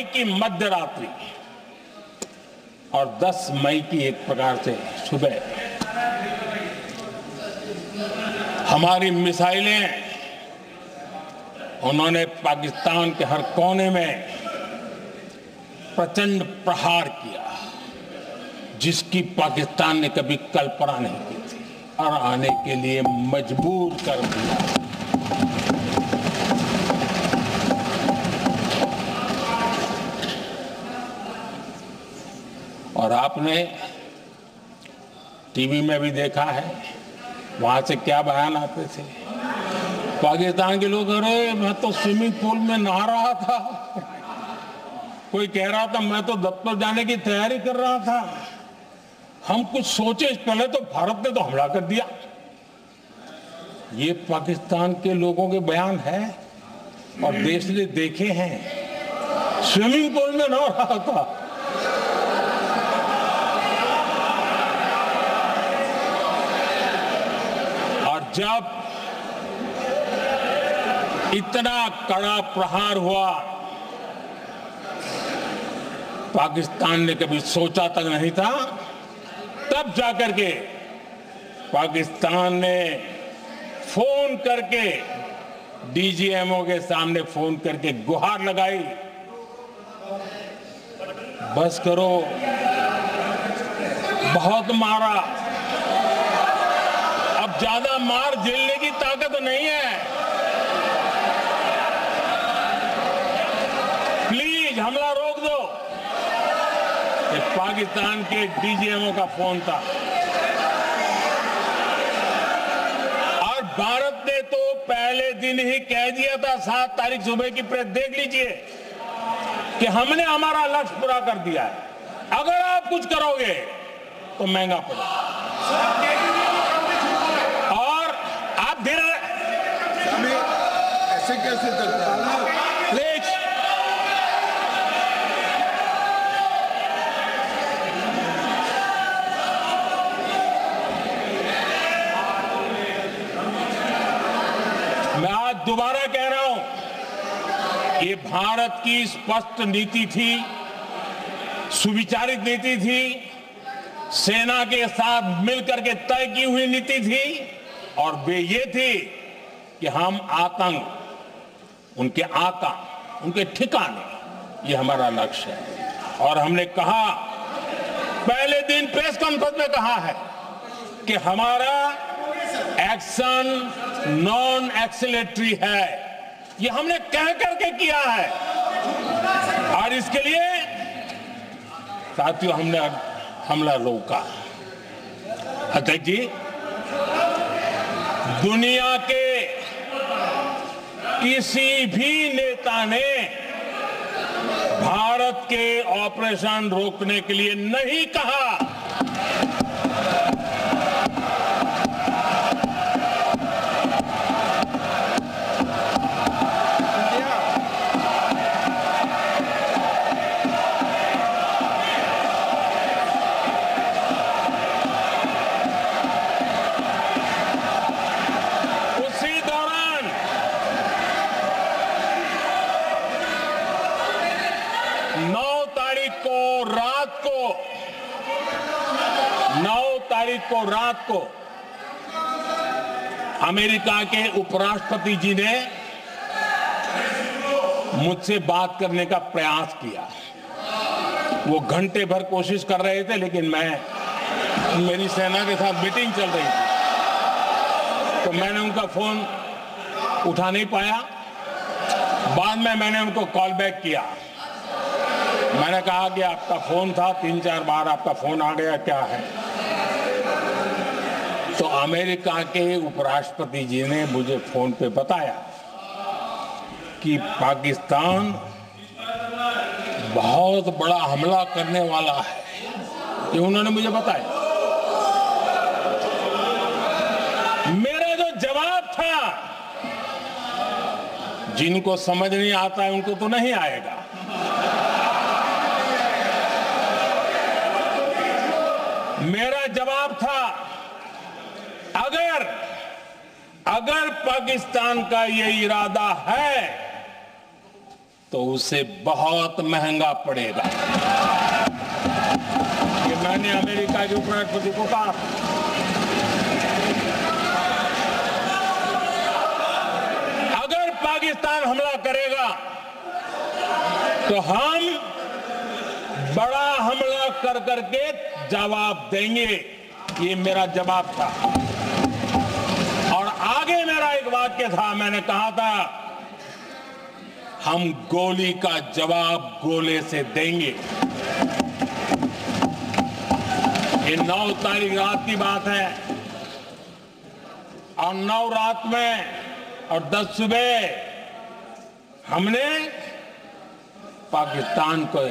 मई की मध्य रात्रि और 10 मई की एक प्रकार से सुबह हमारी मिसाइलें उन्होंने पाकिस्तान के हर कोने में प्रचंड प्रहार किया, जिसकी पाकिस्तान ने कभी कल्पना नहीं की थी और आने के लिए मजबूर कर दिया। और आपने टीवी में भी देखा है, वहां से क्या बयान आते थे। पाकिस्तान के लोग, अरे मैं तो स्विमिंग पूल में नहा रहा था, कोई कह रहा था मैं तो दफ्तर जाने की तैयारी कर रहा था। हम कुछ सोचे पहले तो भारत ने तो हमला कर दिया। ये पाकिस्तान के लोगों के बयान है और देश ने देखे हैं। स्विमिंग पूल में नहा रहा था। और जब इतना कड़ा प्रहार हुआ, पाकिस्तान ने कभी सोचा तक नहीं था, तब जाकर के पाकिस्तान ने फोन करके डीजीएमओ के सामने फोन करके गुहार लगाई, बस करो, बहुत मारा, अब ज्यादा मार झेलने की ताकत नहीं है, प्लीज हमला रोक दो। ये पाकिस्तान के डीजीएमओ का फोन था। और भारत ने तो पहले दिन ही कह दिया था, 7 तारीख सुबह की प्रेस देख लीजिए, कि हमने हमारा लक्ष्य पूरा कर दिया है, अगर आप कुछ करोगे तो महंगा पड़ेगा। और आप धीरे ऐसे कैसे करता है? प्लीज मैं आज दोबारा कह रहा हूं, ये भारत की स्पष्ट नीति थी, सुविचारित नीति थी, सेना के साथ मिलकर के तय की हुई नीति थी, और वे ये थी कि हम आतंक, उनके आका, उनके ठिकाने, ये हमारा लक्ष्य है। और हमने कहा, पहले दिन प्रेस कॉन्फ्रेंस में कहा है कि हमारा एक्शन नॉन एक्सीलेटरी है, ये हमने कह करके किया है। और इसके लिए साथियों हमने हमला रोका। अध्यक्ष जी, दुनिया के किसी भी नेता ने भारत के ऑपरेशन रोकने के लिए नहीं कहा। उसी दौरान 9 तारीख को रात को अमेरिका के उपराष्ट्रपति जी ने मुझसे बात करने का प्रयास किया। वो घंटे भर कोशिश कर रहे थे, लेकिन मेरी सेना के साथ मीटिंग चल रही थी, तो मैंने उनका फोन उठा नहीं पाया। बाद में मैंने उनको कॉल बैक किया। मैंने कहा कि आपका फोन था, 3-4 बार आपका फोन आ गया, क्या है? तो अमेरिका के उपराष्ट्रपति जी ने मुझे फोन पे बताया कि पाकिस्तान बहुत बड़ा हमला करने वाला है, ये उन्होंने मुझे बताया। मेरा जो जवाब था, जिनको समझ नहीं आता है उनको तो नहीं आएगा, मेरा जवाब था, अगर पाकिस्तान का ये इरादा है तो उसे बहुत महंगा पड़ेगा। ये मैंने अमेरिका के उपराष्ट्रपति को कहा। अगर पाकिस्तान हमला करेगा तो हम बड़ा हमला कर करके जवाब देंगे। ये मेरा जवाब था। और आगे मेरा एक वाक्य था, मैंने कहा था हम गोली का जवाब गोले से देंगे। ये 9 तारीख रात की बात है और 9 रात में और 10 सुबह हमने पाकिस्तान को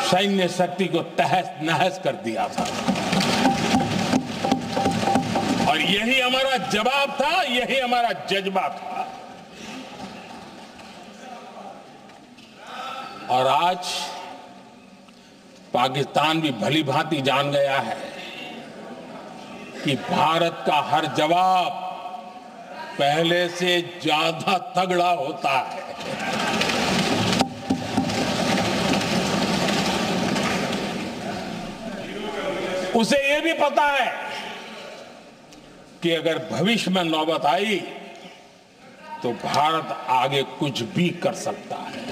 सैन्य शक्ति को तहस नहस कर दिया था। और यही हमारा जवाब था, यही हमारा जज्बा था। और आज पाकिस्तान भी भली भांति जान गया है कि भारत का हर जवाब पहले से ज्यादा तगड़ा होता है। उसे यह भी पता है कि अगर भविष्य में नौबत आई तो भारत आगे कुछ भी कर सकता है।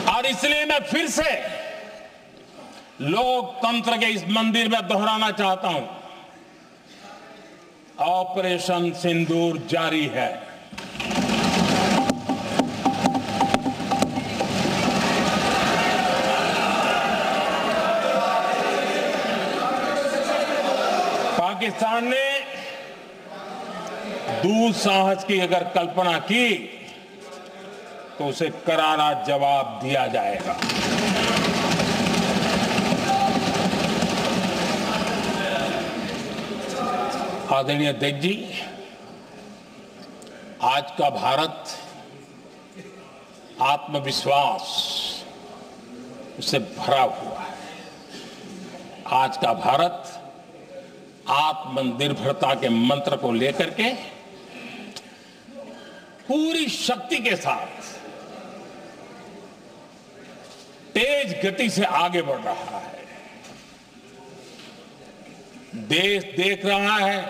और इसलिए मैं फिर से लोकतंत्र के इस मंदिर में दोहराना चाहता हूं, ऑपरेशन सिंदूर जारी है। पाकिस्तान ने दुस्साहस की अगर कल्पना की तो उसे करारा जवाब दिया जाएगा। आदरणीय अध्यक्ष जी, आज का भारत आत्मविश्वास से भरा हुआ है। आज का भारत आत्मनिर्भरता के मंत्र को लेकर के पूरी शक्ति के साथ तेज गति से आगे बढ़ रहा है। देश देख रहा है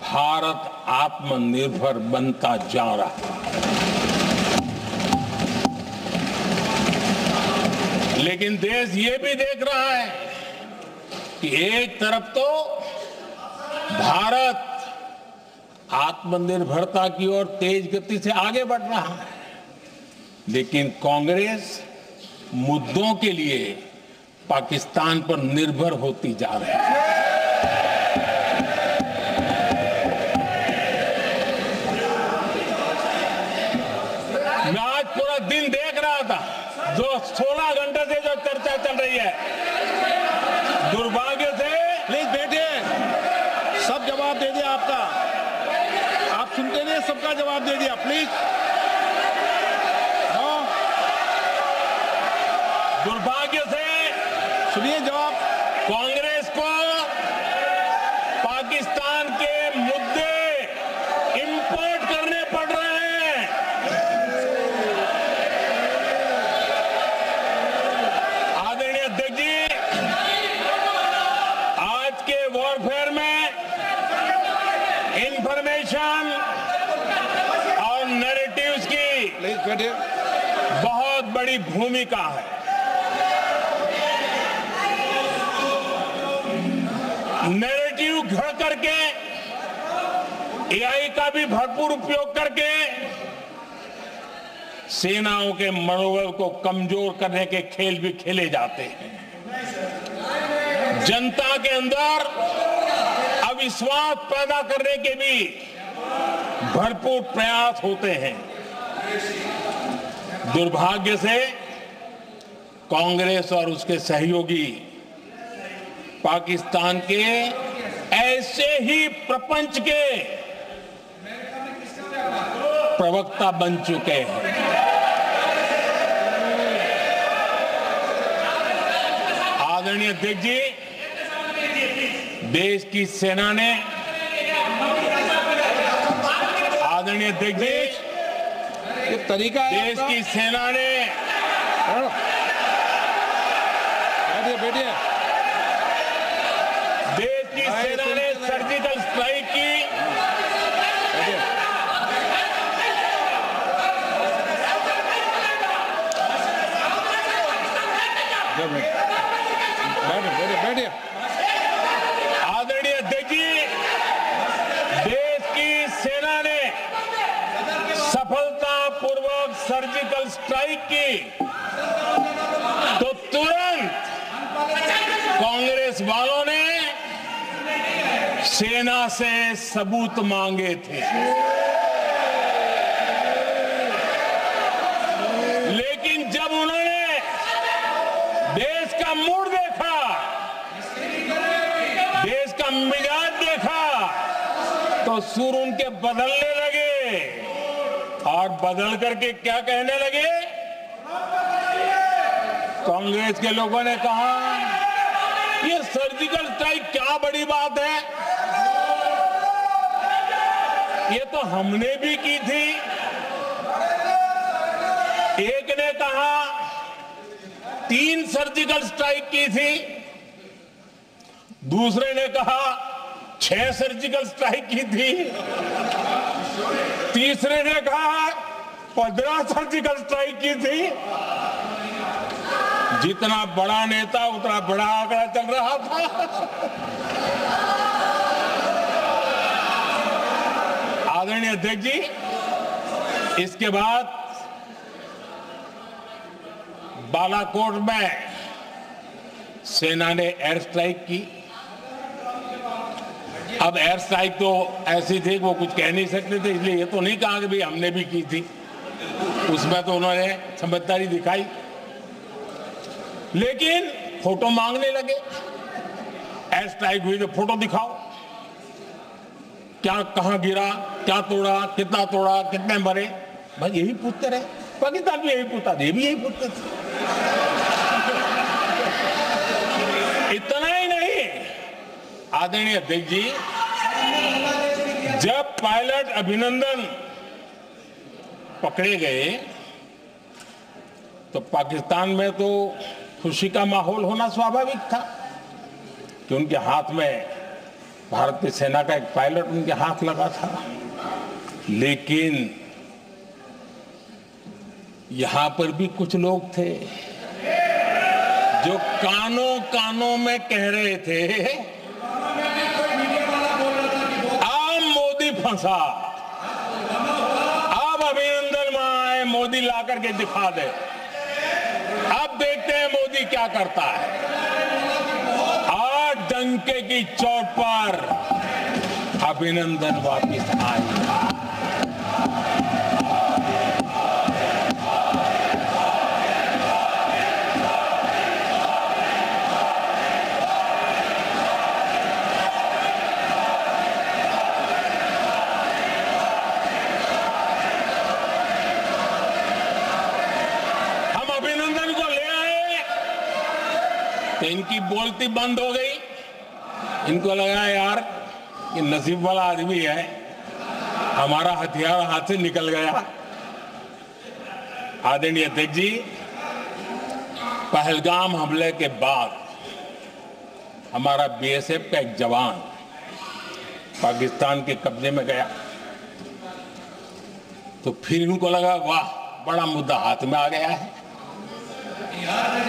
भारत आत्मनिर्भर बनता जा रहा है। लेकिन देश ये भी देख रहा है कि एक तरफ तो भारत आत्मनिर्भरता की ओर तेज गति से आगे बढ़ रहा है, लेकिन कांग्रेस मुद्दों के लिए पाकिस्तान पर निर्भर होती जा रही है। मैं आज पूरा दिन देख रहा था, जो 16 घंटे से जो चर्चा चल रही है, दुर्भाग्य से। प्लीज बैठिए, सब जवाब दे दिया आपका। आप सुनते नहीं, सबका जवाब दे दिया। प्लीज दुर्भाग्य से सुनिए जवाब। कांग्रेस को पाकिस्तान के मुद्दे इंपोर्ट करने पड़ रहे हैं। आदरणीय अध्यक्ष जी, आज के वॉरफेयर में इंफॉर्मेशन और नैरेटिव्स की प्लीज बैठिए। बहुत बड़ी भूमिका है। नैरेटिव घड़ करके, एआई का भी भरपूर उपयोग करके सेनाओं के मनोबल को कमजोर करने के खेल भी खेले जाते हैं। जनता के अंदर अविश्वास पैदा करने के भी भरपूर प्रयास होते हैं। दुर्भाग्य से कांग्रेस और उसके सहयोगी पाकिस्तान के ऐसे ही प्रपंच के प्रवक्ता बन चुके हैं। आदरणीय अध्यक्ष जी, देश की सेना ने आदरणीय अध्यक्ष जी, ये तरीका है देश आपका? की सेना ने बैठिए बैठिए। देश की सेना ने सर्जिकल स्ट्राइक की। बैठिए। बैठिए बैठिए। आदरणीय अध्यक्ष जी, देश की सेना ने सफलतापूर्वक सर्जिकल स्ट्राइक की तो तुरंत कांग्रेस वालों ने सेना से सबूत मांगे थे, लेकिन जब उन्होंने देश का मूड देखा, देश का मिजाज देखा, तो सुर उनके बदलने लगे और बदल करके क्या कहने लगे? कांग्रेस के लोगों ने कहा, ये सर्जिकल स्ट्राइक क्या बड़ी बात है, ये तो हमने भी की थी। एक ने कहा 3 सर्जिकल स्ट्राइक की थी, दूसरे ने कहा 6 सर्जिकल स्ट्राइक की थी, तीसरे ने कहा 15 सर्जिकल स्ट्राइक की थी। जितना बड़ा नेता उतना बड़ा आंकड़ा चल रहा था। आदरणीय अध्यक्ष जी, इसके बाद बालाकोट में सेना ने एयर स्ट्राइक की। अब एयर स्ट्राइक तो ऐसी थी कि वो कुछ कह नहीं सकते थे, इसलिए ये तो नहीं कहा कि भाई हमने भी की थी। उसमें तो उन्होंने समझदारी दिखाई, लेकिन फोटो मांगने लगे। एयर स्ट्राइक हुई तो फोटो दिखाओ, क्या कहां गिरा, क्या तोड़ा, कितना तोड़ा, कितने मरे, भाई यही पूछते रहे। पाकिस्तान भी यही पूछता था, ये भी यही पूछते थे। इतना ही नहीं, आदरणीय अध्यक्ष जी, जब पायलट अभिनंदन पकड़े गए तो पाकिस्तान में तो खुशी का माहौल होना स्वाभाविक था कि उनके हाथ में भारतीय सेना का एक पायलट उनके हाथ लगा था। लेकिन यहां पर भी कुछ लोग थे जो कानों कानों में कह रहे थे, अब मोदी फंसा, अब अभिनंदन में आए, मोदी ला करके दिखा दे, अब देखते हैं मोदी क्या करता है। आज डंके की चोट पर अभिनंदन वापिस आएगा। तो इनकी बोलती बंद हो गई। इनको लगा यार ये नसीब वाला आदमी है, हमारा हथियार हाथ से निकल गया। आदरणीय अध्यक्ष जी, पहलगाम हमले के बाद हमारा बीएसएफ का एक जवान पाकिस्तान के कब्जे में गया, तो फिर इनको लगा वाह बड़ा मुद्दा हाथ में आ गया है,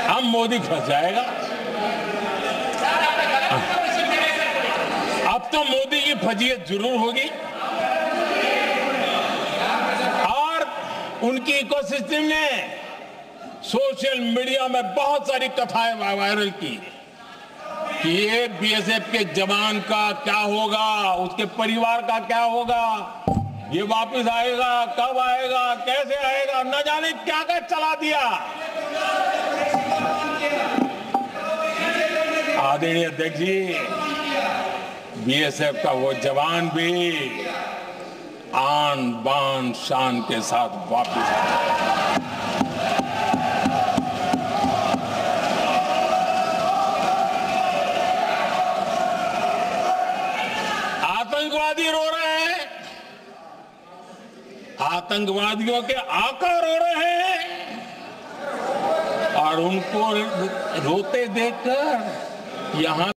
हम मोदी फंस जाएगा। अब तो मोदी की फजीयत जरूर होगी और उनकी इकोसिस्टम ने सोशल मीडिया में बहुत सारी कथाएं वायरल की कि ये बीएसएफ के जवान का क्या होगा, उसके परिवार का क्या होगा, ये वापस आएगा, कब आएगा, कैसे आएगा, न जाने क्या क्या चला दिया। आदरणीय अध्यक्ष जी, बीएसएफ का वो जवान भी आन बान शान के साथ वापस आया। आतंकवादी रो रहे हैं, आतंकवादियों के आका रो रहे हैं और उनको रोते देखकर यहां